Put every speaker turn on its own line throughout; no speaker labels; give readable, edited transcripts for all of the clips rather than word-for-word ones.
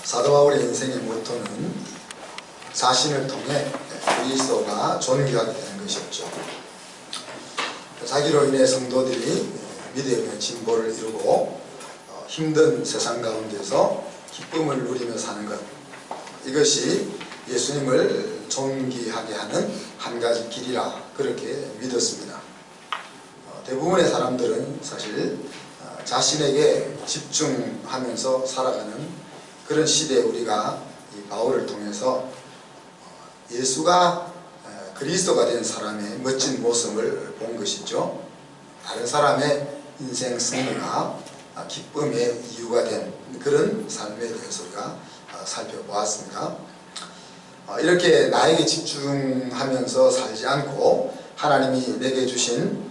사도 바울의 인생의 모토는 자신을 통해 그리스도가 존귀하게 되는 것이었죠. 자기로 인해 성도들이 믿음의 진보를 이루고 힘든 세상 가운데서 기쁨을 누리며 사는 것, 이것이 예수님을 존귀하게 하는 한 가지 길이라 그렇게 믿었습니다. 대부분의 사람들은 사실 자신에게 집중하면서 살아가는 그런 시대에 우리가 이 바울을 통해서 예수가 그리스도가 된 사람의 멋진 모습을 본 것이죠. 다른 사람의 인생 승리가 기쁨의 이유가 된 그런 삶에 대해서 우리가 살펴보았습니다. 이렇게 나에게 집중하면서 살지 않고 하나님이 내게 주신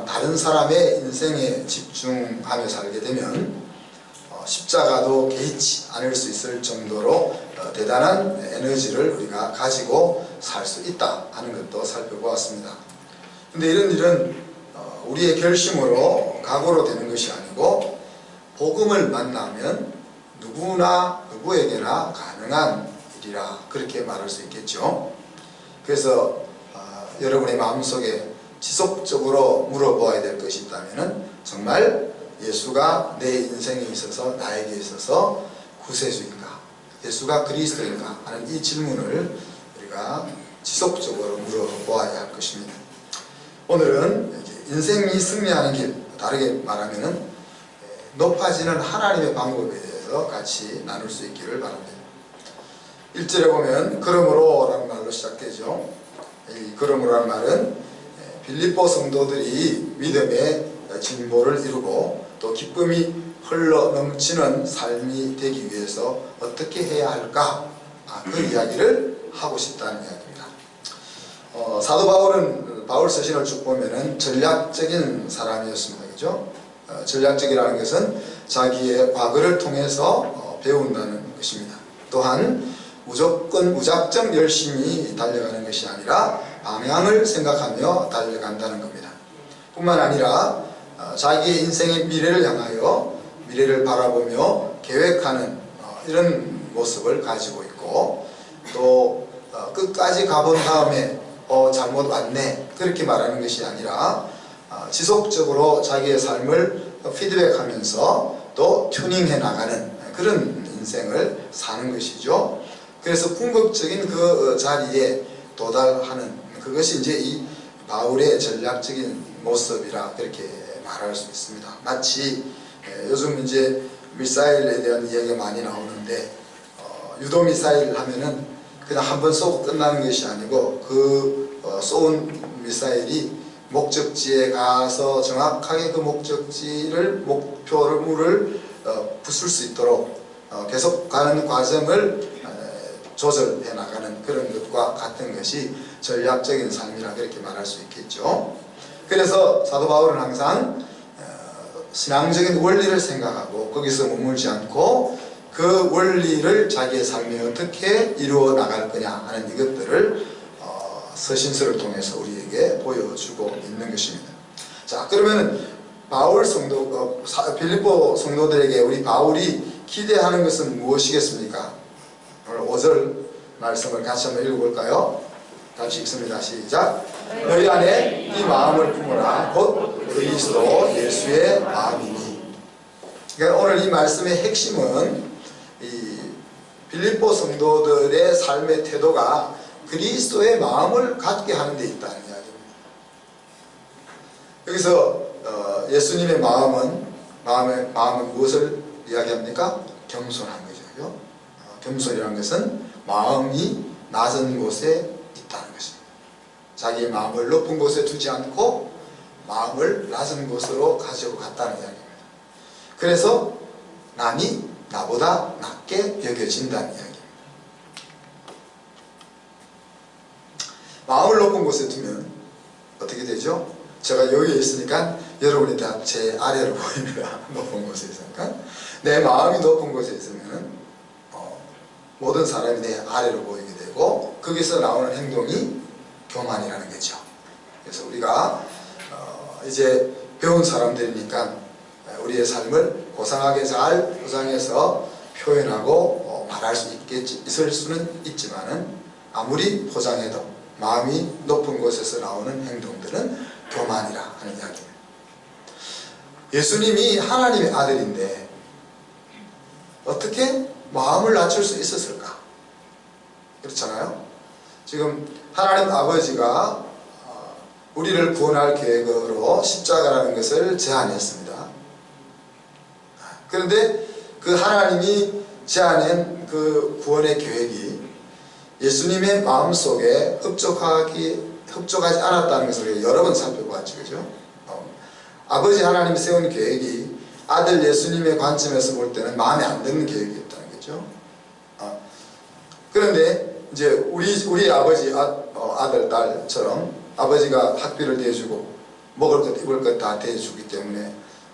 다른 사람의 인생에 집중하며 살게 되면 십자가도 개의치 않을 수 있을 정도로 대단한 에너지를 우리가 가지고 살 수 있다 하는 것도 살펴보았습니다. 근데 이런 일은 우리의 결심으로 각오로 되는 것이 아니고 복음을 만나면 누구에게나 가능한 일이라 그렇게 말할 수 있겠죠. 그래서 여러분의 마음속에 지속적으로 물어보아야 될 것이 있다면 정말 예수가 내 인생에 있어서 나에게 있어서 구세주인가, 예수가 그리스도인가 하는 이 질문을 우리가 지속적으로 물어보아야 할 것입니다. 오늘은 인생이 승리하는 길, 다르게 말하면 높아지는 하나님의 방법에 대해서 같이 나눌 수 있기를 바랍니다. 1절에 보면 그러므로 라는 말로 시작되죠. 이 그러므로라는 말은 빌립보 성도들이 믿음의 진보를 이루고 또 기쁨이 흘러 넘치는 삶이 되기 위해서 어떻게 해야 할까, 그 이야기를 하고 싶다는 이야기입니다. 사도 바울은 바울 서신을 쭉 보면은 전략적인 사람이었습니다. 그죠? 전략적이라는 것은 자기의 과거를 통해서 배운다는 것입니다. 또한 무작정 열심히 달려가는 것이 아니라 방향을 생각하며 달려간다는 겁니다. 뿐만 아니라 자기의 인생의 미래를 향하여 미래를 바라보며 계획하는 이런 모습을 가지고 있고, 또 끝까지 가본 다음에 잘못 왔네 그렇게 말하는 것이 아니라 지속적으로 자기의 삶을 피드백하면서 또 튜닝해 나가는 그런 인생을 사는 것이죠. 그래서 궁극적인 그 자리에 도달하는 그것이 이제 이 바울의 전략적인 모습이라 그렇게 말할 수 있습니다. 마치 요즘 이제 미사일에 대한 이야기가 많이 나오는데 유도 미사일 하면은 그냥 한번 쏘고 끝나는 것이 아니고 그 쏜 미사일이 목적지에 가서 정확하게 그 목표물을 부술 수 있도록 계속 가는 과정을 조절해 나가는 그런 것과 같은 것이 전략적인 삶이라 그렇게 말할 수 있겠죠. 그래서 사도 바울은 항상 신앙적인 원리를 생각하고 거기서 머물지 않고 그 원리를 자기의 삶에 어떻게 이루어 나갈 거냐 하는 이것들을 서신서를 통해서 우리에게 보여주고 있는 것입니다. 자, 그러면 빌립보 성도들에게 우리 바울이 기대하는 것은 무엇이겠습니까? 오늘 5절 말씀을 같이 한번 읽어볼까요? 같이 읽습니다. 시작. 너희 안에 이 마음을 품으라. 곧 그리스도 예수의 마음이니. 그러니까 오늘 이 말씀의 핵심은 이 빌립보 성도들의 삶의 태도가 그리스도의 마음을 갖게 하는 데 있다는 이야기입니다. 여기서 예수님의 마음은 무엇을 이야기합니까? 겸손한 거죠. 겸손이라는 것은 마음이 낮은 곳에 있다는 것입니다. 자기의 마음을 높은 곳에 두지 않고 마음을 낮은 곳으로 가지고 갔다는 이야기입니다. 그래서 남이 나보다 낮게 여겨진다는 이야기입니다. 마음을 높은 곳에 두면 어떻게 되죠? 제가 여기에 있으니까 여러분이 다 제 아래로 보입니다. 높은 곳에 있으니까. 내 마음이 높은 곳에 있으면 모든 사람이 내 아래로 보이게 되고 거기서 나오는 행동이 교만이라는 거죠. 그래서 우리가 이제 배운 사람들이니까 우리의 삶을 고상하게 잘 포장해서 표현하고 말할 수 있을 수는 있지만은 아무리 포장해도 마음이 높은 곳에서 나오는 행동들은 교만이라 하는 이야기입니다. 예수님이 하나님의 아들인데 어떻게 마음을 낮출 수 있었을까? 그렇잖아요. 지금 하나님 아버지가 우리를 구원할 계획으로 십자가라는 것을 제안했습니다. 그런데 그 하나님이 제안한 그 구원의 계획이 예수님의 마음속에 흡족하지 않았다는 것을 여러 번 살펴보았죠. 그죠? 아버지 하나님이 세운 계획이 아들 예수님의 관점에서 볼 때는 마음에 안 드는 계획이었다는 거죠. 그런데 이제 우리 아버지 아들 딸처럼 아버지가 학비를 대주고 먹을 것 입을 것 다 대주기 때문에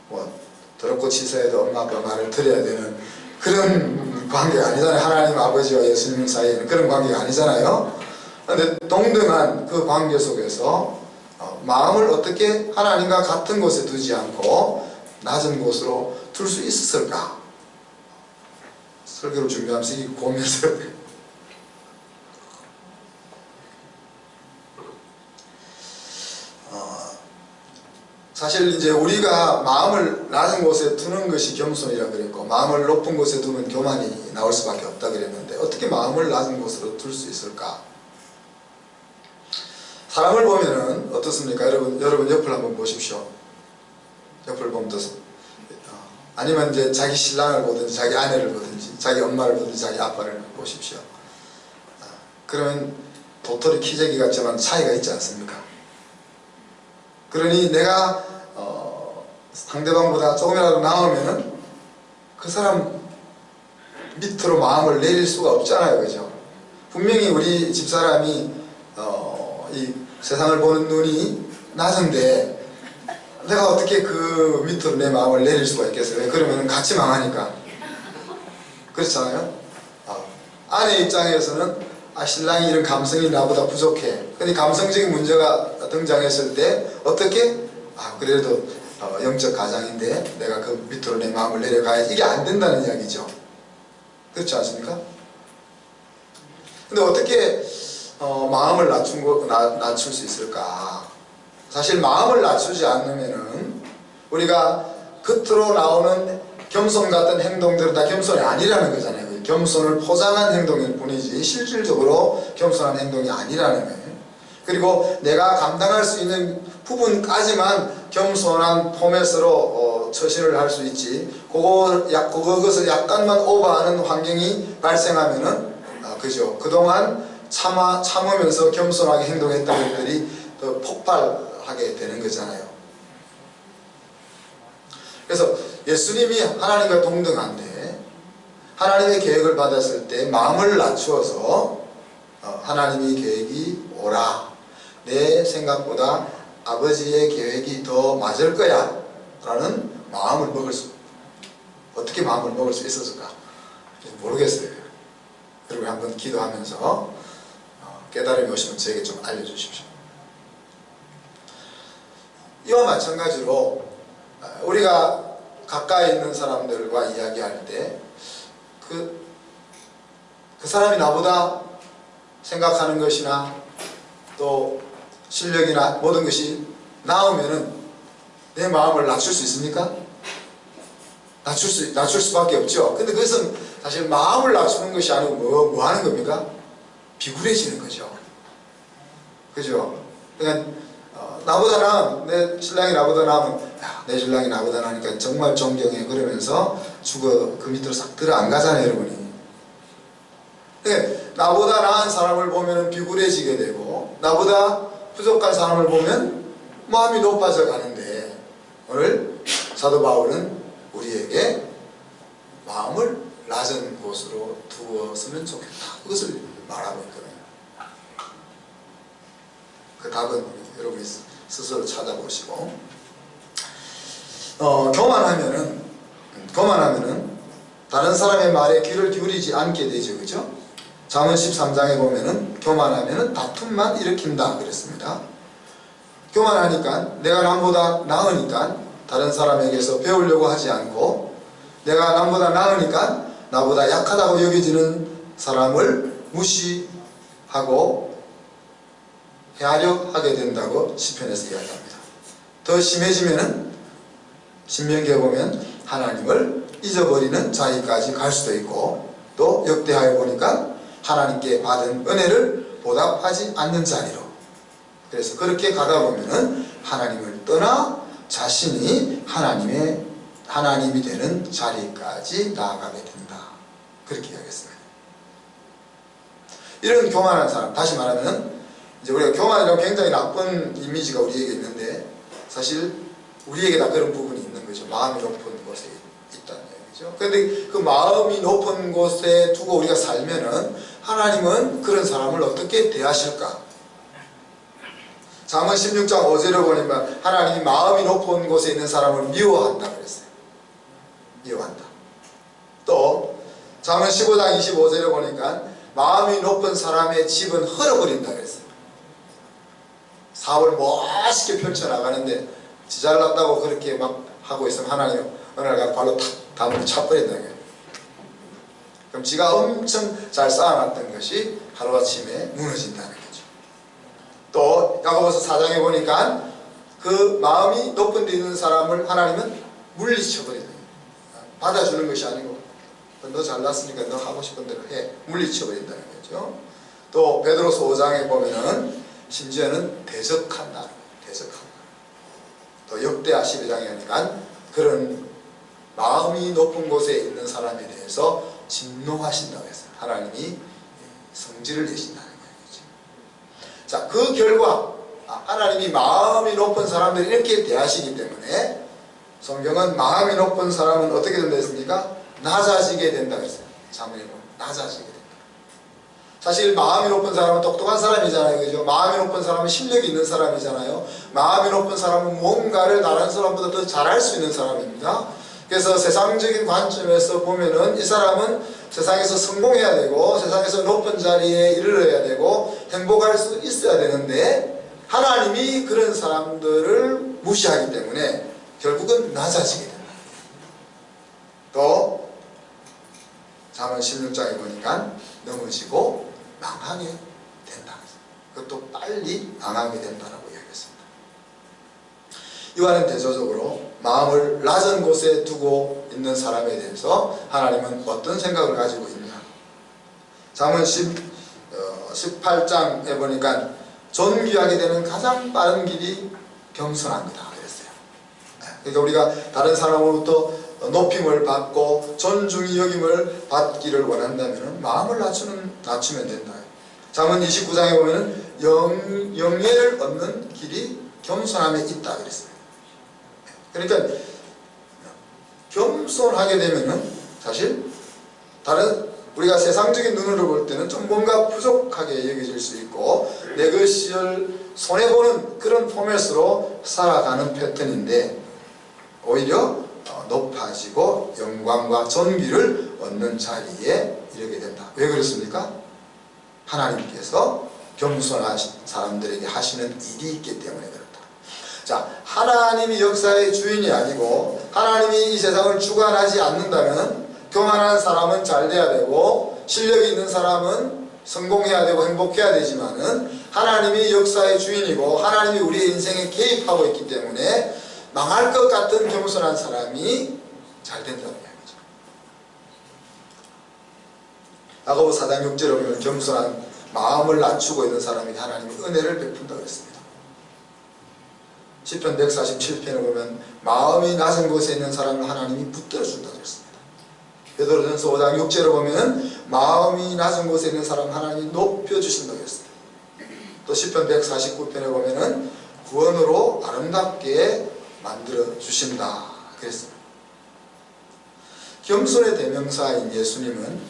뭐 더럽고 치사해도 엄마 아빠 말을 들어야 되는 그런 관계가 아니잖아요. 하나님 아버지와 예수님 사이에는 그런 관계가 아니잖아요. 그런데 동등한 그 관계 속에서 마음을 어떻게 하나님과 같은 곳에 두지 않고 낮은 곳으로 둘 수 있었을까? 설교를 준비하면서 이 고민을 사실 이제 우리가 마음을 낮은 곳에 두는 것이 겸손이라 그랬고 마음을 높은 곳에 두면 교만이 나올 수밖에 없다 그랬는데 어떻게 마음을 낮은 곳으로 둘 수 있을까? 사람을 보면은 어떻습니까? 여러분 옆을 한번 보십시오. 옆을 보면 아니면 이제 자기 신랑을 보든지 자기 아내를 보든지 자기 엄마를 보든지 자기 아빠를 보십시오. 그러면 도토리 키재기 같지만 차이가 있지 않습니까? 그러니 내가 상대방보다 조금이라도 나오면은 그 사람 밑으로 마음을 내릴 수가 없잖아요. 그죠? 분명히 우리 집사람이 이 세상을 보는 눈이 낮은데 내가 어떻게 그 밑으로 내 마음을 내릴 수가 있겠어요? 그러면 같이 망하니까. 그렇잖아요? 아내 입장에서는 신랑이 이런 감성이 나보다 부족해. 근데 감성적인 문제가 등장했을 때 어떻게? 그래도 영적 가장인데 내가 그 밑으로 내 마음을 내려가야지. 이게 안 된다는 이야기죠. 그렇지 않습니까? 근데 어떻게 마음을 낮출 수 있을까? 사실 마음을 낮추지 않으면은 우리가 겉으로 나오는 겸손 같은 행동들은 다 겸손이 아니라는 거잖아요. 겸손을 포장한 행동일 뿐이지 실질적으로 겸손한 행동이 아니라는 거예요. 그리고 내가 감당할 수 있는 부분까지만 겸손한 포맷으로 처신을 할 수 있지. 그것을 약간만 오버하는 환경이 발생하면은 그죠. 그동안 참으면서 겸손하게 행동했던 것들이 더 폭발하게 되는 거잖아요. 그래서 예수님이 하나님과 동등한데 하나님의 계획을 받았을 때 마음을 낮추어서 하나님의 계획이 오라. 내 생각보다 아버지의 계획이 더 맞을 거야 라는 마음을 어떻게 마음을 먹을 수 있었을까? 모르겠어요. 그리고 한번 기도하면서 깨달음이 오시면 저에게 좀 알려주십시오. 이와 마찬가지로 우리가 가까이 있는 사람들과 이야기할 때 그 사람이 나보다 생각하는 것이나 또 실력이나 모든 것이 나으면은 내 마음을 낮출 수 있습니까? 낮출 수밖에 없죠. 근데 그것은 사실 마음을 낮추는 것이 아니고 뭐 하는 겁니까? 비굴해지는 거죠. 그죠? 그러니까 내 신랑이 나보다 나으면 내 신랑이 나보다 나니까 정말 존경해 그러면서 그 밑으로 싹 들어 안 가잖아요, 여러분이. 그러니까 나보다 나은 사람을 보면 비굴해지게 되고 나보다 부족한 사람을 보면 마음이 높아져 가는데 오늘 사도 바울은 우리에게 마음을 낮은 곳으로 두었으면 좋겠다. 그것을 말하고 있거든요. 그 답은 여러분이 스스로 찾아보시고 교만하면은 다른 사람의 말에 귀를 기울이지 않게 되죠. 그죠? 잠언 13장에 보면은 교만하면은 다툼만 일으킨다 그랬습니다. 교만하니까 내가 남보다 나으니까 다른 사람에게서 배우려고 하지 않고 내가 남보다 나으니까 나보다 약하다고 여겨지는 사람을 무시하고 헤아려 하게 된다고 시편에서 이야기합니다. 더 심해지면은 신명기에 보면 하나님을 잊어버리는 자리까지 갈 수도 있고, 또 역대하에 보니까 하나님께 받은 은혜를 보답하지 않는 자리로, 그래서 그렇게 가다 보면은 하나님을 떠나 자신이 하나님이 되는 자리까지 나아가게 된다, 그렇게 이야기했습니다. 이런 교만한 사람, 다시 말하면 이제 우리가 교만이라고 굉장히 나쁜 이미지가 우리에게 있는데, 사실 우리에게 다 그런 부분이 있는 거죠. 마음이 높은 곳에 있다는 얘기죠. 그런데 그 마음이 높은 곳에 두고 우리가 살면은 하나님은 그런 사람을 어떻게 대하실까? 잠언 16장 5절을 보니까 하나님이 마음이 높은 곳에 있는 사람을 미워한다 그랬어요. 미워한다. 또 잠언 15장 25절을 보니까 마음이 높은 사람의 집은 헐어버린다 그랬어요. 사업을 멋있게 펼쳐나가는데 지잘났다고 그렇게 막 하고 있으면 하나님 어느 날 발로 탁 담으로 차버린다는 거예요. 그럼 지가 엄청 잘 쌓아놨던 것이 하루아침에 무너진다는 거죠. 또 야고보서 4장에 보니까 그 마음이 높은 데 있는 사람을 하나님은 물리쳐버린다. 받아주는 것이 아니고 너 잘났으니까 너 하고 싶은 대로 해, 물리쳐버린다는 거죠. 또 베드로서 5장에 보면은 심지어는 대적한다. 대적한다. 또 역대하 12장에 하니까 그런 마음이 높은 곳에 있는 사람에 대해서 진노하신다고 했어요. 하나님이 성질을 내신다는 거죠. 자, 그 결과 하나님이 마음이 높은 사람들을 이렇게 대하시기 때문에 성경은 마음이 높은 사람은 어떻게 된다 했습니까? 낮아지게 된다고 했어요. 자문에 보면 낮아지게 된다. 사실 마음이 높은 사람은 똑똑한 사람이잖아요. 그죠? 마음이 높은 사람은 실력이 있는 사람이잖아요. 마음이 높은 사람은 뭔가를 다른 사람보다 더 잘할 수 있는 사람입니다. 그래서 세상적인 관점에서 보면은 이 사람은 세상에서 성공해야 되고 세상에서 높은 자리에 이르러야 되고 행복할 수 있어야 되는데 하나님이 그런 사람들을 무시하기 때문에 결국은 낮아지게 된다. 또 잠언 16장에 보니까 넘어지고 망하게 된다. 그것도 빨리 망하게 된다라고 이야기했습니다. 이와는 대조적으로 마음을 낮은 곳에 두고 있는 사람에 대해서 하나님은 어떤 생각을 가지고 있냐. 잠언 18장에 보니까 존귀하게 되는 가장 빠른 길이 겸손한 거다 그랬어요. 그러니까 우리가 다른 사람으로부터 높임을 받고 존중이 여김을 받기를 원한다면 마음을 낮추면 된다. 잠언 29장에 보면 영예를 얻는 길이 겸손함에 있다 그랬습니다. 그러니까 겸손하게 되면은 사실 다른 우리가 세상적인 눈으로 볼 때는 좀 뭔가 부족하게 여겨질 수 있고 내 것을 손해보는 그런 포맷으로 살아가는 패턴인데 오히려 높아지고 영광과 존귀를 얻는 자리에 이르게 된다. 왜 그렇습니까? 하나님께서 겸손하신 사람들에게 하시는 일이 있기 때문에 그렇다. 자, 하나님이 역사의 주인이 아니고 하나님이 이 세상을 주관하지 않는다면 교만한 사람은 잘 돼야 되고 실력이 있는 사람은 성공해야 되고 행복해야 되지만은 하나님이 역사의 주인이고 하나님이 우리의 인생에 개입하고 있기 때문에 망할 것 같은 겸손한 사람이 잘 된다는 이야기죠. 야고보 4장 6절에 보면 겸손한 마음을 낮추고 있는 사람이 하나님의 은혜를 베푼다고 했습니다. 시편 147편에 보면 마음이 낮은 곳에 있는 사람을 하나님이 붙들어준다고 했습니다. 베드로전서 5장 6절에 보면 마음이 낮은 곳에 있는 사람을 하나님이 높여주신다고 했습니다. 또 시편 149편에 보면 구원으로 아름답게 만들어 주신다 그랬습니다. 겸손의 대명사인 예수님은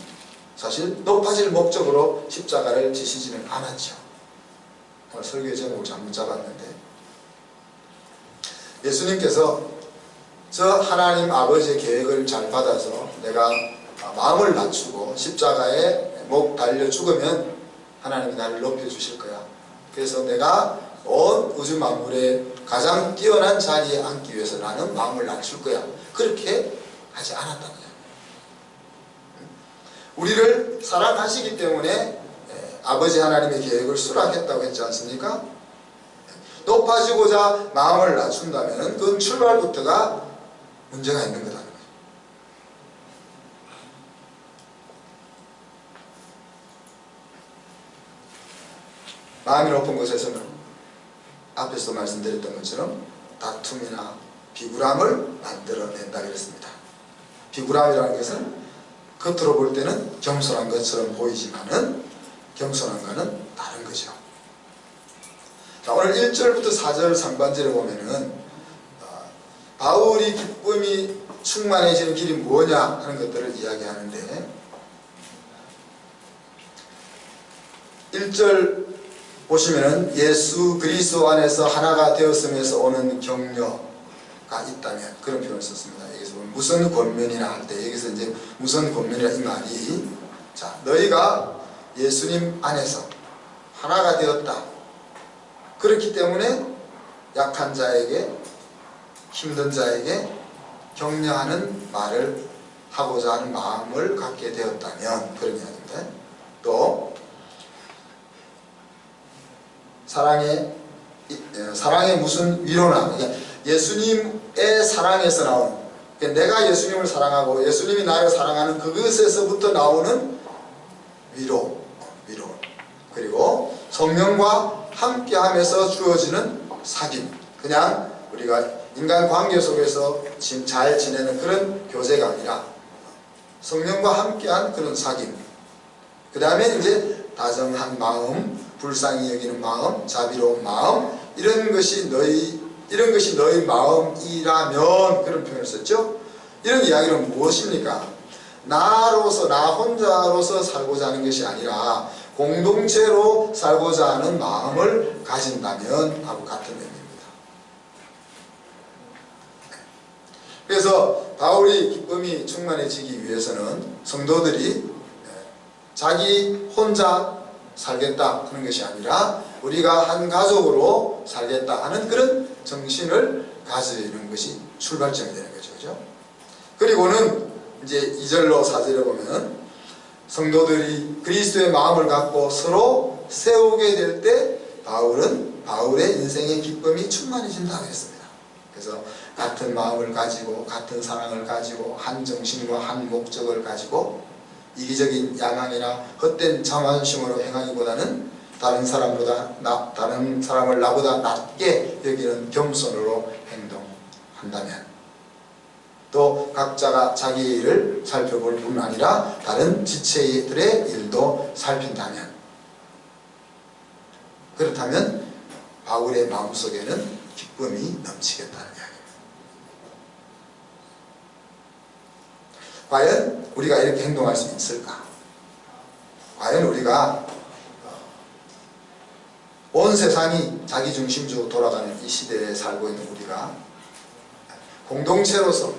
사실 높아질 목적으로 십자가를 지시지는 않았죠. 오늘 설교의 제목을 잘못 잡았는데 예수님께서 저 하나님 아버지의 계획을 잘 받아서 내가 마음을 낮추고 십자가에 목 달려 죽으면 하나님이 나를 높여주실 거야. 그래서 내가 온 우주 만물의 가장 뛰어난 자리에 앉기 위해서 나는 마음을 낮출 거야. 그렇게 하지 않았다는 거예요. 우리를 사랑하시기 때문에 아버지 하나님의 계획을 수락했다고 했지 않습니까? 높아지고자 마음을 낮춘다면 그건 출발부터가 문제가 있는 거다. 마음이 높은 곳에서는 앞에서 말씀드렸던 것처럼 다툼이나 비굴함을 만들어낸다 그랬습니다. 비굴함이라는 것은 겉으로 볼 때는 겸손한 것처럼 보이지만은 겸손함과는 다른 거죠. 자, 오늘 1절부터 4절 상반절에 보면은 바울이 기쁨이 충만해지는 길이 뭐냐 하는 것들을 이야기하는데 1절 보시면은 예수 그리스도 안에서 하나가 되었음에서 오는 격려가 있다면 그런 표현을 썼습니다. 여기서 무슨 권면이나 할 때 여기서 이제 무슨 권면이라 이 말이 자 너희가 예수님 안에서 하나가 되었다. 그렇기 때문에 약한 자에게 힘든 자에게 격려하는 말을 하고자 하는 마음을 갖게 되었다면 그런 이야기입니다. 또 사랑의 무슨 위로나 예수님의 사랑에서 나오는 내가 예수님을 사랑하고 예수님이 나를 사랑하는 그것에서부터 나오는 위로 그리고 성령과 함께하면서 주어지는 사귐 그냥 우리가 인간 관계 속에서 잘 지내는 그런 교제가 아니라 성령과 함께한 그런 사귐 그 다음에 이제 다정한 마음 불쌍히 여기는 마음, 자비로운 마음 이런 것이 너희 마음이라면 그런 표현을 썼죠. 이런 이야기는 무엇입니까? 나 혼자로서 살고자 하는 것이 아니라 공동체로 살고자 하는 마음을 가진다면 하고 같은 의미입니다. 그래서 바울이 기쁨이 충만해지기 위해서는 성도들이 자기 혼자 살겠다 하는 것이 아니라 우리가 한 가족으로 살겠다 하는 그런 정신을 가지는 것이 출발점이 되는 거죠. 그죠? 그리고는 이제 2절로 4절에 보면 성도들이 그리스도의 마음을 갖고 서로 세우게 될 때 바울의 인생의 기쁨이 충만해진다 그랬습니다. 그래서 같은 마음을 가지고 같은 사랑을 가지고 한 정신과 한 목적을 가지고 이기적인 야망이나 헛된 자만심으로 행하기보다는 다른 사람을 나보다 낮게 여기는 겸손으로 행동한다면 또 각자가 자기 일을 살펴볼 뿐 아니라 다른 지체들의 일도 살핀다면 그렇다면 바울의 마음속에는 기쁨이 넘치겠다는 이야기입니다. 과연 우리가 이렇게 행동할 수 있을까? 과연 우리가 온 세상이 자기중심적으로 돌아가는 이 시대에 살고 있는 우리가 공동체로서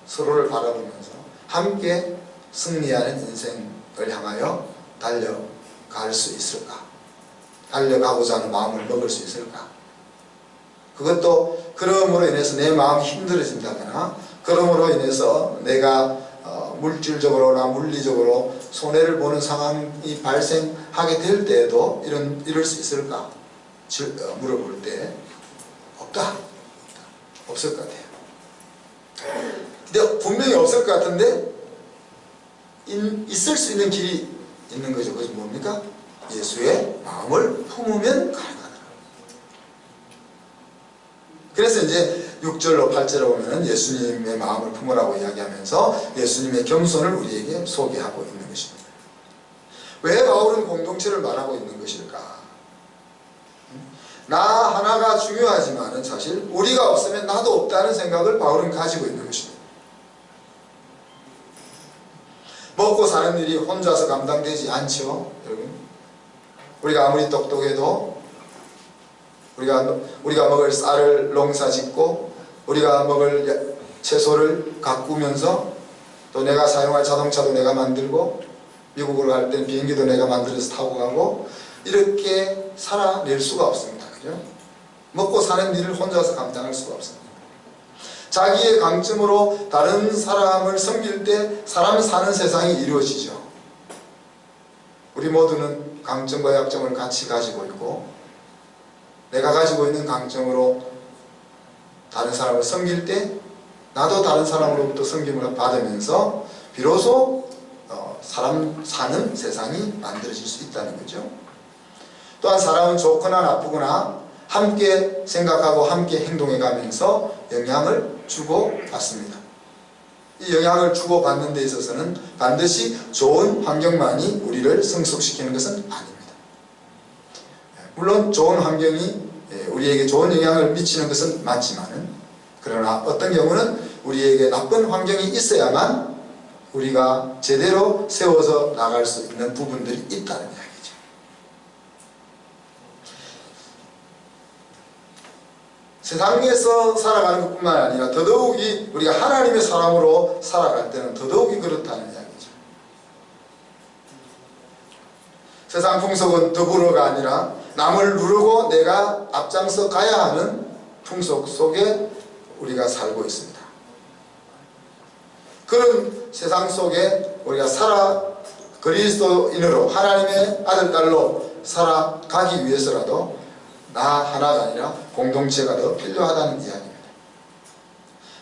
서로를 바라보면서 함께 승리하는 인생을 향하여 달려갈 수 있을까? 달려가고자 하는 마음을 먹을 수 있을까? 그것도 그럼으로 인해서 내 마음이 힘들어진다거나 그럼으로 인해서 내가 물질적으로나 물리적으로 손해를 보는 상황이 발생하게 될 때에도 이럴 수 있을까? 물어볼 때 없을 것 같아요. 근데 분명히 없을 것 같은데 있을 수 있는 길이 있는 거죠. 그것이 뭡니까? 예수의 마음을 품으면 가능하다. 그래서 이제 6절로 8절에 보면 예수님의 마음을 품으라고 이야기하면서 예수님의 겸손을 우리에게 소개하고 있는 것입니다. 왜 바울은 공동체를 말하고 있는 것일까? 나 하나가 중요하지만 사실 우리가 없으면 나도 없다는 생각을 바울은 가지고 있는 것입니다. 먹고 사는 일이 혼자서 감당되지 않죠. 여러분, 우리가 아무리 똑똑해도 우리가 먹을 쌀을 농사짓고 우리가 먹을 채소를 가꾸면서 또 내가 사용할 자동차도 내가 만들고 미국으로 갈 때는 비행기도 내가 만들어서 타고 가고 이렇게 살아낼 수가 없습니다. 그죠? 먹고 사는 일을 혼자서 감당할 수가 없습니다. 자기의 강점으로 다른 사람을 섬길 때 사람 사는 세상이 이루어지죠. 우리 모두는 강점과 약점을 같이 가지고 있고, 내가 가지고 있는 강점으로 다른 사람을 섬길 때 나도 다른 사람으로부터 섬김을 받으면서 비로소 사람 사는 세상이 만들어질 수 있다는 거죠. 또한 사람은 좋거나 나쁘거나 함께 생각하고 함께 행동해 가면서 영향을 주고받습니다. 이 영향을 주고받는 데 있어서는 반드시 좋은 환경만이 우리를 성숙시키는 것은 아닙니다. 물론 좋은 환경이 우리에게 좋은 영향을 미치는 것은 맞지만은, 그러나 어떤 경우는 우리에게 나쁜 환경이 있어야만 우리가 제대로 세워서 나갈 수 있는 부분들이 있다는 이야기죠. 세상에서 살아가는 것뿐만 아니라 더더욱이 우리가 하나님의 사람으로 살아갈 때는 더더욱이 그렇다는 이야기죠. 세상 풍속은 더불어가 아니라 남을 누르고 내가 앞장서 가야 하는 풍속 속에 우리가 살고 있습니다. 그런 세상 속에 우리가 그리스도인으로 하나님의 아들, 딸로 살아가기 위해서라도 나 하나가 아니라 공동체가 더 필요하다는 이야기입니다.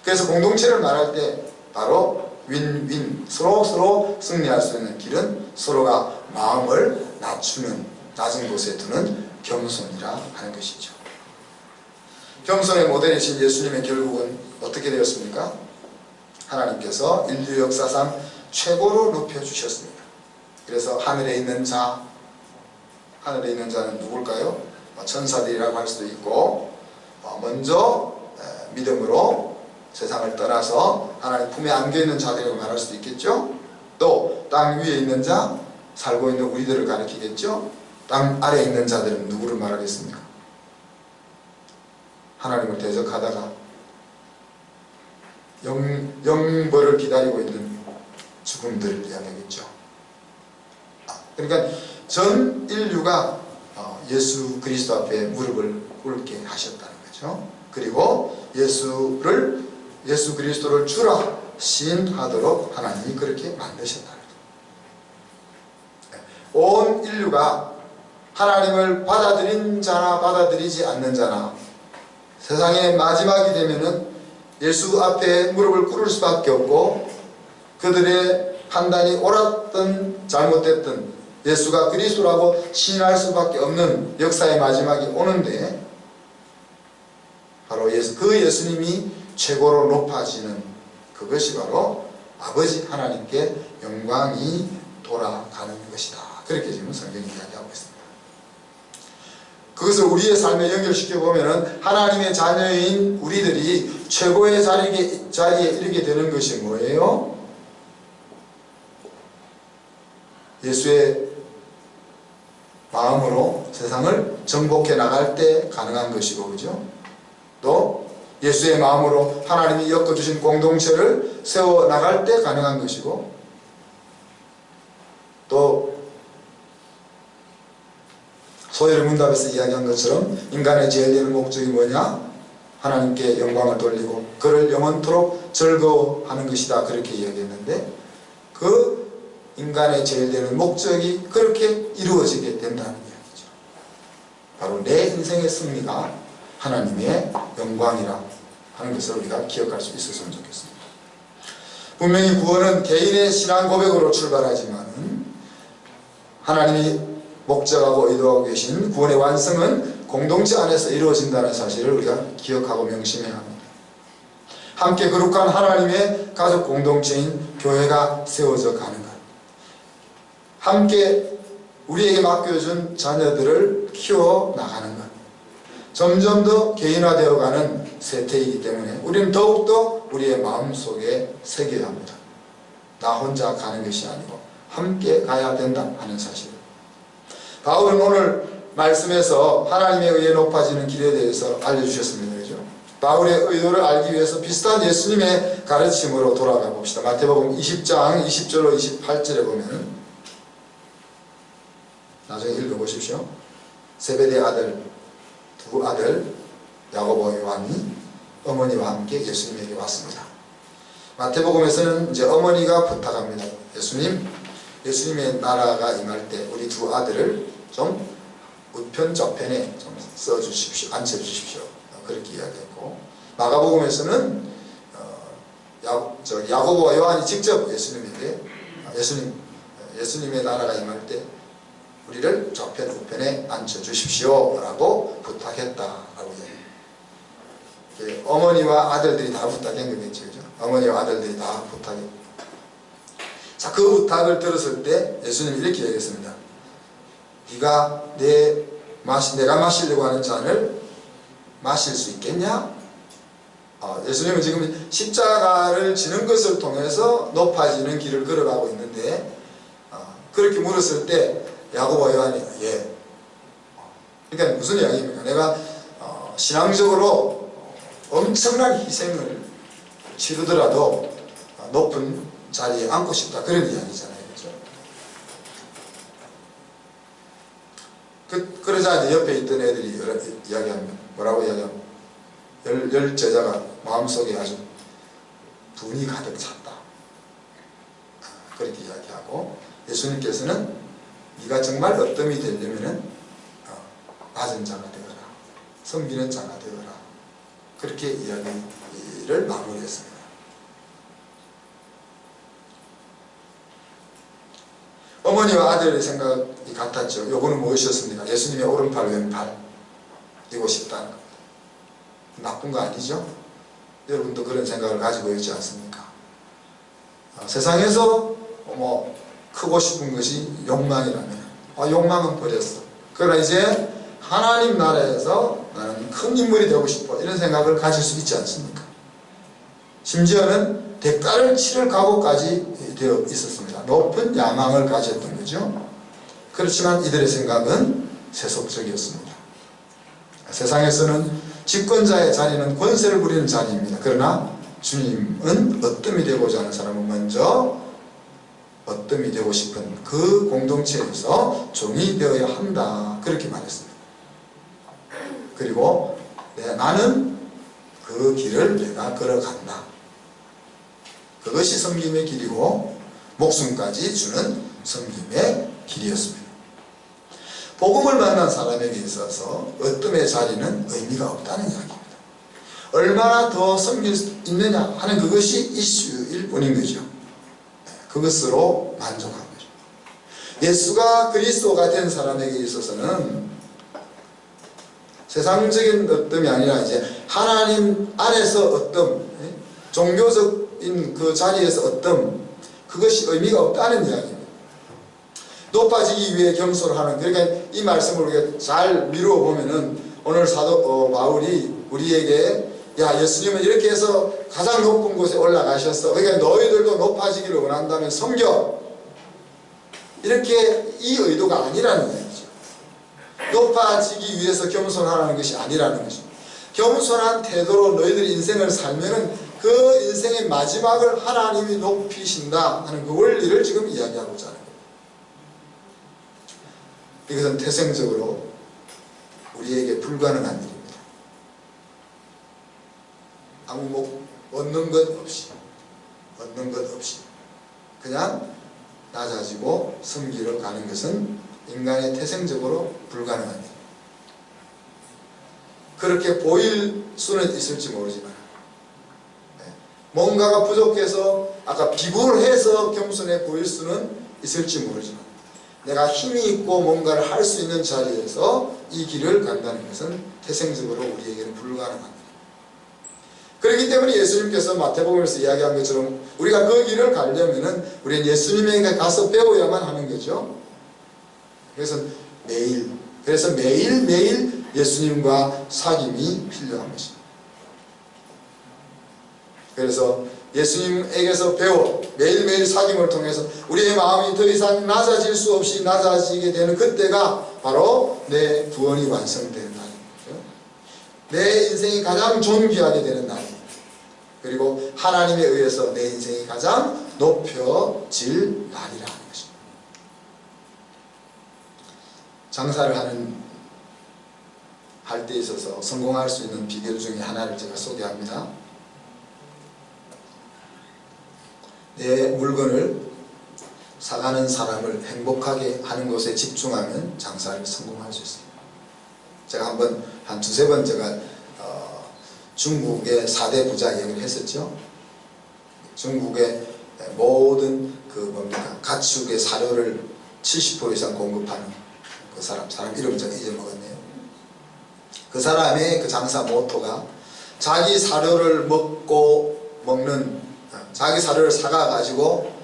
그래서 공동체를 말할 때 바로 윈윈, 서로 승리할 수 있는 길은 서로가 마음을 낮은 곳에 두는 겸손이라 하는 것이죠. 겸손의 모델이신 예수님의 결국은 어떻게 되었습니까? 하나님께서 인류 역사상 최고로 높여주셨습니다. 그래서 하늘에 있는 자는 누굴까요? 천사들이라고 할 수도 있고, 먼저 믿음으로 세상을 떠나서 하나님 품에 안겨있는 자들이라고 말할 수도 있겠죠. 또 땅 위에 있는 자, 살고 있는 우리들을 가리키겠죠. 땅 아래에 있는 자들은 누구를 말하겠습니까? 하나님을 대적하다가 영벌을 기다리고 있는 죽음들을 이야기하겠죠. 그러니까 전 인류가 예수 그리스도 앞에 무릎을 꿇게 하셨다는 거죠. 그리고 예수 그리스도를 주라 시인하도록 하나님이 그렇게 만드셨다는 거죠. 온 인류가 하나님을 받아들인 자나 받아들이지 않는 자나 세상의 마지막이 되면은 예수 앞에 무릎을 꿇을 수밖에 없고, 그들의 판단이 옳았든 잘못됐든 예수가 그리스도라고 시인할 수밖에 없는 역사의 마지막이 오는데, 바로 그 예수님이 최고로 높아지는 그것이 바로 아버지 하나님께 영광이 돌아가는 것이다. 그렇게 지금 성경이 이야기하고 있습니다. 그것을 우리의 삶에 연결시켜보면 하나님의 자녀인 우리들이 최고의 자리에 이르게 되는 것이 뭐예요? 예수의 마음으로 세상을 정복해 나갈 때 가능한 것이고, 그죠? 또 예수의 마음으로 하나님이 엮어주신 공동체를 세워 나갈 때 가능한 것이고, 또 소열 문답에서 이야기한 것처럼 인간의 제일 되는 목적이 뭐냐? 하나님께 영광을 돌리고 그를 영원토록 즐거워하는 것이다. 그렇게 이야기했는데, 그 인간의 제일 되는 목적이 그렇게 이루어지게 된다는 이야기죠. 바로 내 인생의 승리가 하나님의 영광이라 하는 것을 우리가 기억할 수 있었으면 좋겠습니다. 분명히 구원은 개인의 신앙 고백으로 출발하지만 하나님이 목적하고 의도하고 계신 구원의 완성은 공동체 안에서 이루어진다는 사실을 우리가 기억하고 명심해야 합니다. 함께 거룩한 하나님의 가족 공동체인 교회가 세워져 가는 것, 함께 우리에게 맡겨준 자녀들을 키워나가는 것, 점점 더 개인화되어가는 세태이기 때문에 우리는 더욱더 우리의 마음속에 새겨야 합니다. 나 혼자 가는 것이 아니고 함께 가야 된다 하는 사실. 바울은 오늘 말씀에서 하나님에 의해 높아지는 길에 대해서 알려주셨습니다. 그죠? 바울의 의도를 알기 위해서 비슷한 예수님의 가르침으로 돌아가 봅시다. 마태복음 20장 20절로 28절에 보면, 나중에 읽어보십시오. 세베대 아들 두 아들 야고보 요한이 어머니와 함께 예수님에게 왔습니다. 마태복음에서는 이제 어머니가 부탁합니다. 예수님의 나라가 임할 때 우리 두 아들을 좀 우편 좌편에 좀 써주십시오, 앉혀주십시오. 그렇게 이야기했고, 마가복음에서는 야고보와 요한이 직접 예수님의 나라가 임할 때 우리를 좌편 우편에 앉혀주십시오 라고 부탁했다라고 얘기해요. 어머니와 아들들이 다 부탁한 거겠죠. 그죠? 어머니와 아들들이 다 부탁했고, 자, 그 부탁을 들었을 때 예수님이 이렇게 얘기했습니다. 네가 내가 마시려고 하는 잔을 마실 수 있겠냐? 예수님은 지금 십자가를 지는 것을 통해서 높아지는 길을 걸어가고 있는데, 그렇게 물었을 때 야고보와 요한이 예. 그러니까 무슨 이야기입니까? 내가 신앙적으로 엄청난 희생을 치르더라도 높은 자리에 앉고 싶다, 그런 이야기잖아요. 그렇죠? 그러자 이제 옆에 있던 애들이 이야기합니다. 뭐라고 이야기합니까? 열 제자가 마음속에 아주 분이 가득 찼다, 그렇게 이야기하고, 예수님께서는 네가 정말 어뜸이 되려면은 낮은 자가 되어라, 섬기는 자가 되어라, 그렇게 이야기를 마무리했습니다. 어머니와 아들의 생각이 같았죠. 요거는 무엇이었습니까? 예수님의 오른팔 왼팔 이고 싶다는 겁니다. 나쁜 거 아니죠? 여러분도 그런 생각을 가지고 있지 않습니까? 세상에서 크고 싶은 것이 욕망이라면 욕망은 버렸어. 그러나 이제 하나님 나라에서 나는 큰 인물이 되고 싶어, 이런 생각을 가질 수 있지 않습니까? 심지어는 대가를 치를 각오까지 되어 있었습니다. 높은 야망을 가졌던 거죠. 그렇지만 이들의 생각은 세속적이었습니다. 세상에서는 집권자의 자리는 권세를 부리는 자리입니다. 그러나 주님은 어뜸이 되고자 하는 사람은 먼저 어뜸이 되고 싶은 그 공동체에서 종이 되어야 한다, 그렇게 말했습니다. 그리고 나는 그 길을 내가 걸어간다. 그것이 섬김의 길이고 목숨까지 주는 섬김의 길이었습니다. 복음을 만난 사람에게 있어서 어뜸의 자리는 의미가 없다는 이야기입니다. 얼마나 더 섬길 수 있느냐 하는 그것이 이슈일 뿐인 거죠. 그것으로 만족한 거죠. 예수가 그리스도가 된 사람에게 있어서는 세상적인 어뜸이 아니라 이제 하나님 안에서 어뜸, 종교적인 그 자리에서 어뜸, 그것이 의미가 없다는 이야기입니다. 높아지기 위해 겸손하는, 그러니까 이 말씀을 우리가 잘 미루어 보면은 오늘 사도 바울이 우리에게 야, 예수님은 이렇게 해서 가장 높은 곳에 올라가셨어, 그러니까 너희들도 높아지기를 원한다면 섬겨, 이렇게 이 의도가 아니라는 얘기죠. 높아지기 위해서 겸손하라는 것이 아니라는 것이죠. 겸손한 태도로 너희들이 인생을 살면은 그 인생의 마지막을 하나님이 높이신다 하는 그 원리를 지금 이야기하고자 하는 겁니다. 이것은 태생적으로 우리에게 불가능한 일입니다. 아무 얻는 것 없이 그냥 낮아지고 섬기러 가는 것은 인간의 태생적으로 불가능한 일입니다. 그렇게 보일 수는 있을지 모르지만 뭔가가 부족해서 아까 비굴해서 겸손해 보일 수는 있을지 모르지만 내가 힘이 있고 뭔가를 할 수 있는 자리에서 이 길을 간다는 것은 태생적으로 우리에게는 불가능합니다. 그렇기 때문에 예수님께서 마태복음에서 이야기한 것처럼 우리가 그 길을 가려면은 우리는 예수님에게 가서 배워야만 하는 거죠. 그래서 매일매일 예수님과 사귐이 필요한 것입니다. 그래서 예수님에게서 배워 매일매일 사귐을 통해서 우리의 마음이 더 이상 낮아질 수 없이 낮아지게 되는 그때가 바로 내 구원이 완성되는 날이죠. 내 인생이 가장 존귀하게 되는 날이에요. 그리고 하나님에 의해서 내 인생이 가장 높여질 날이라는 것입니다. 장사를 하는 할 때 있어서 성공할 수 있는 비결 중에 하나를 제가 소개합니다. 내 물건을 사가는 사람을 행복하게 하는 것에 집중하면 장사를 성공할 수 있습니다. 제가 한 두세 번 제가 중국의 4대 부자 이야기를 했었죠. 중국의 모든 가축의 사료를 70% 이상 공급하는 그 사람 이름 제가 잊어먹었네요. 그 사람의 그 장사 모토가 자기 사료를 자기 사료를 사가 가지고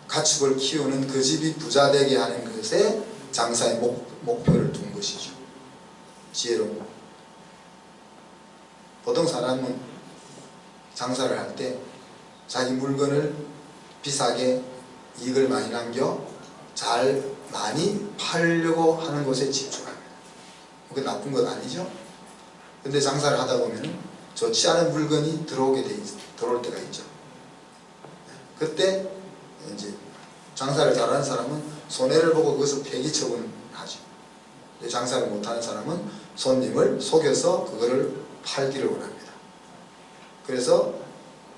가축을 키우는 그 집이 부자 되게 하는 것에 장사의 목표를 둔 것이죠. 지혜로운. 보통 사람은 장사를 할 때 자기 물건을 비싸게 이익을 많이 남겨 많이 팔려고 하는 것에 집중합니다. 그게 나쁜 건 아니죠. 근데 장사를 하다 보면 좋지 않은 물건이 들어올 때가 있죠. 그때 이제 장사를 잘하는 사람은 손해를 보고 그것을 폐기 처분하죠. 장사를 못하는 사람은 손님을 속여서 그거를 팔기를 원합니다. 그래서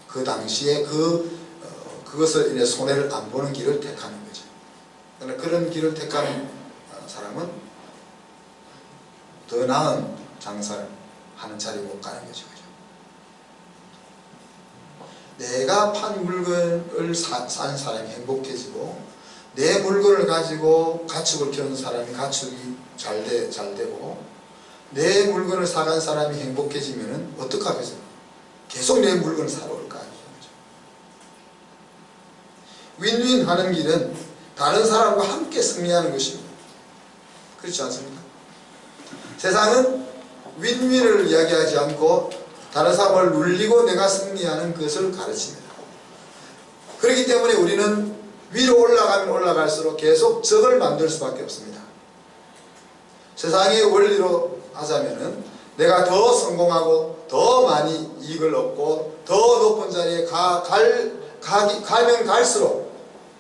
그 당시에 그것을 인해 손해를 안 보는 길을 택하는 거죠. 그러나 그런 길을 택하는 사람은 더 나은 장사를 하는 자리에 못 가는 거죠. 내가 판 물건을 산 사람이 행복해지고, 내 물건을 가지고 가축을 키우는 사람이 가축이 잘 되고, 내 물건을 사간 사람이 행복해지면 어떡하겠어요? 계속 내 물건을 사러 올 거 아니에요. 윈윈 하는 길은 다른 사람과 함께 승리하는 것입니다. 그렇지 않습니까? 세상은 윈윈을 이야기하지 않고 다른 사람을 눌리고 내가 승리하는 것을 가르칩니다. 그렇기 때문에 우리는 위로 올라가면 올라갈수록 계속 적을 만들 수밖에 없습니다. 세상의 원리로 하자면은 내가 더 성공하고 더 많이 이익을 얻고 더 높은 자리에 가면 갈수록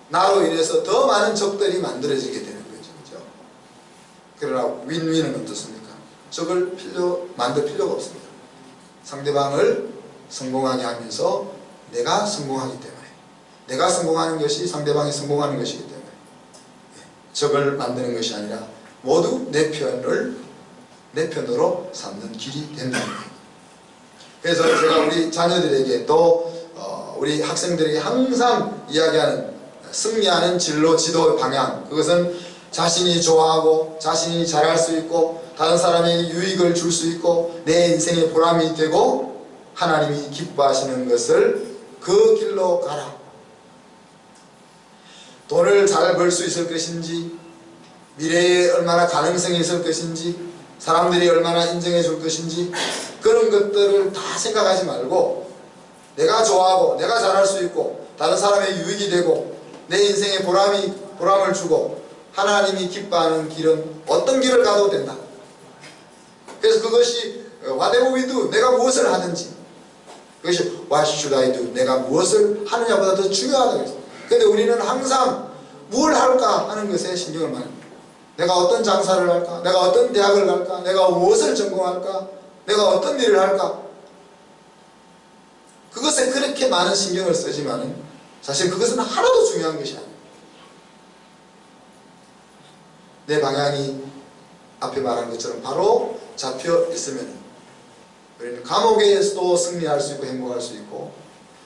나로 인해서 더 많은 적들이 만들어지게 되는 거죠. 그렇죠? 그러나 윈윈은 어떻습니까? 적을 만들 필요가 없습니다. 상대방을 성공하게 하면서 내가 성공하기 때문에, 내가 성공하는 것이 상대방이 성공하는 것이기 때문에 적을 만드는 것이 아니라 모두 내 편으로 삼는 길이 된다는 거예요. 그래서 제가 우리 자녀들에게 또 우리 학생들에게 항상 이야기하는 승리하는 진로, 지도 방향, 그것은 자신이 좋아하고 자신이 잘할 수 있고 다른 사람에게 유익을 줄 수 있고 내 인생의 보람이 되고 하나님이 기뻐하시는 것을 그 길로 가라. 돈을 잘 벌 수 있을 것인지, 미래에 얼마나 가능성이 있을 것인지, 사람들이 얼마나 인정해 줄 것인지, 그런 것들을 다 생각하지 말고 내가 좋아하고 내가 잘할 수 있고 다른 사람의 유익이 되고 내 인생에 보람을 주고 하나님이 기뻐하는 길은 어떤 길을 가도 된다. 그래서 그것이 whatever we do, 내가 무엇을 하든지, 그것이 what should I do, 내가 무엇을 하느냐보다 더 중요하다고 했어요. 그런데 우리는 항상 뭘 할까 하는 것에 신경을 많이 합니다. 내가 어떤 장사를 할까, 내가 어떤 대학을 갈까, 내가 무엇을 전공할까, 내가 어떤 일을 할까, 그것에 그렇게 많은 신경을 쓰지만 사실 그것은 하나도 중요한 것이 아니에요. 내 방향이 앞에 말한 것처럼 바로 잡혀 있으면 우리는 감옥에서도 승리할 수 있고 행복할 수 있고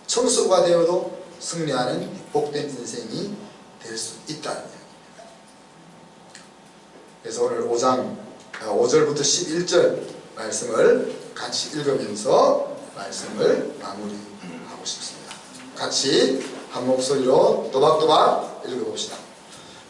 청소가 되어도 승리하는 복된 인생이 될 수 있다는 이야기입니다. 그래서 오늘 5절부터 11절 말씀을 같이 읽으면서 말씀을 마무리하고 싶습니다. 같이 한 목소리로 또박또박 읽어봅시다.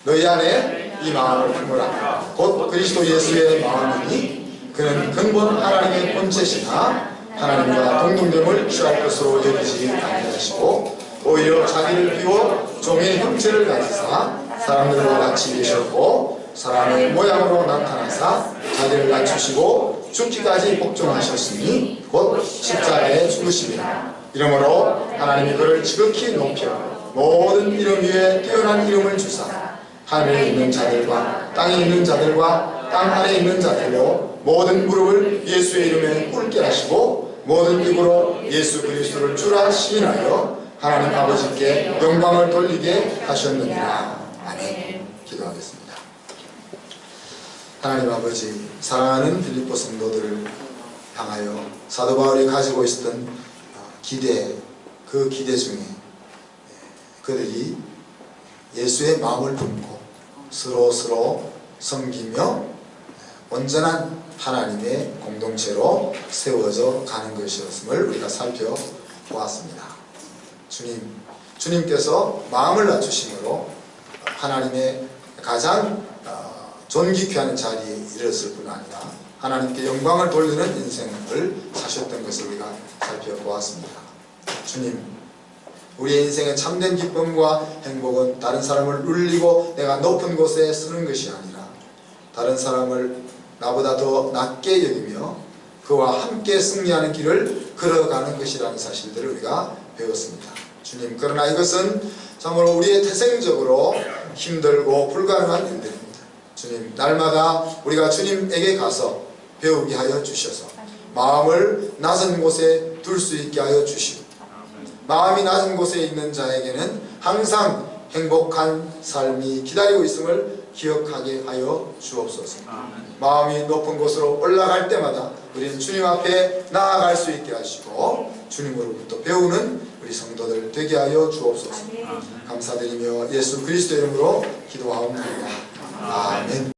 너희 안에 이 마음을 품으라. 곧 그리스도 예수의 마음이니 그는 근본 하나님의 본체시나 하나님과 동등됨을 취할 것으로 여기지 아니하시고 오히려 자기를 비워 종의 형체를 가지사 사람들과 같이 계셨고 사람의 모양으로 나타나사 자기를 낮추시고 죽기까지 복종하셨으니 곧 십자가에 죽으심이라. 이러므로 하나님이 그를 지극히 높여 모든 이름 위에 뛰어난 이름을 주사 하늘에 있는 자들과 땅에 있는 자들과 땅 아래에 있는 자들로 모든 무릎을 예수의 이름에 꿇게 하시고 모든 입으로 예수 그리스도를 주라 시인하여 하나님 아버지께 영광을 돌리게 하셨느니라. 아멘. 기도하겠습니다. 하나님 아버지, 사랑하는 빌립보 성도들을 향하여 사도 바울이 가지고 있었던 기대, 그 기대 중에 그들이 예수의 마음을 품고 서로 섬기며 온전한 하나님의 공동체로 세워져 가는 것이었음을 우리가 살펴보았습니다. 주님께서 마음을 낮추심으로 하나님의 가장 존귀케 하는 자리에 이르렀을 뿐 아니라 하나님께 영광을 돌리는 인생을 사셨던 것을 우리가 살펴보았습니다. 주님, 우리의 인생의 참된 기쁨과 행복은 다른 사람을 울리고 내가 높은 곳에 서는 것이 아니라 다른 사람을 나보다 더 낮게 여기며 그와 함께 승리하는 길을 걸어가는 것이라는 사실들을 우리가 배웠습니다. 주님, 그러나 이것은 참으로 우리의 태생적으로 힘들고 불가능한 일들입니다. 주님, 날마다 우리가 주님에게 가서 배우게 하여 주셔서 마음을 낮은 곳에 둘 수 있게 하여 주시고 마음이 낮은 곳에 있는 자에게는 항상 행복한 삶이 기다리고 있음을 기억하게 하여 주옵소서. 마음이 높은 곳으로 올라갈 때마다 우리는 주님 앞에 나아갈 수 있게 하시고 주님으로부터 배우는 우리 성도들 되게 하여 주옵소서. 감사드리며 예수 그리스도 이름으로 기도하옵나이다. 아멘.